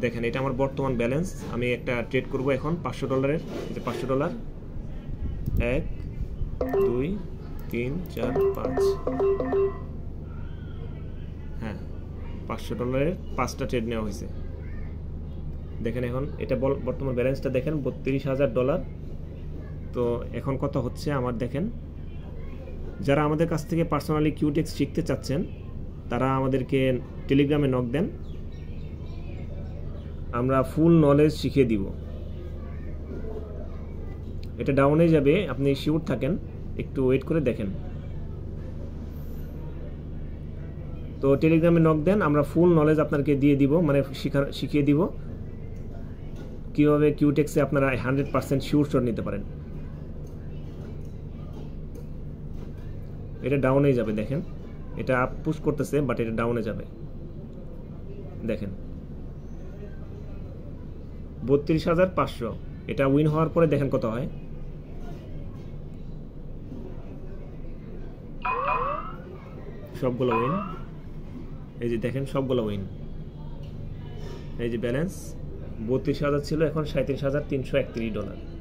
দেখেন এটা আমার বর্তমান ব্যালেন্স। আমি একটা ট্রেড করব এখন $500, এই যে $500, 1 2 3 4 5, হ্যাঁ $500 5টা ট্রেড নেওয়া হয়েছে। দেখেন এখন এটা বর্তমান ব্যালেন্সটা দেখেন $32,000। তো এখন কত হচ্ছে আমার দেখেন, যারা আমাদের কাছ থেকে পার্সোনালি কিউটেক্স শিখতে চাচ্ছেন তারা আমাদেরকে টেলিগ্রামে নক দেন, আমরা ফুল নলেজ শিখিয়ে দিব। এটা ডাউনে যাবে, আপনি শিওর থাকেন, একটু ওয়েট করে দেখেন। তো টেলিগ্রামে নক দেন, আমরা ফুল নলেজ আপনাকে দিয়ে দিব, মানে শিখিয়ে দিব কীভাবে কিউটেক্সে আপনারা 100% শিওর শট নিতে পারেন। এটা ডাউনে যাবে, দেখেন এটা আপ পুশ করতেছে বাট এটা ডাউনে যাবে। দেখেন 32,500, এটা উইন হওয়ার পরে দেখেন কত হয়। সবগুলো উইন, এই যে দেখেন সবগুলো উইন। এই যে ব্যালেন্স 32,000 ছিল, এখন $37,331।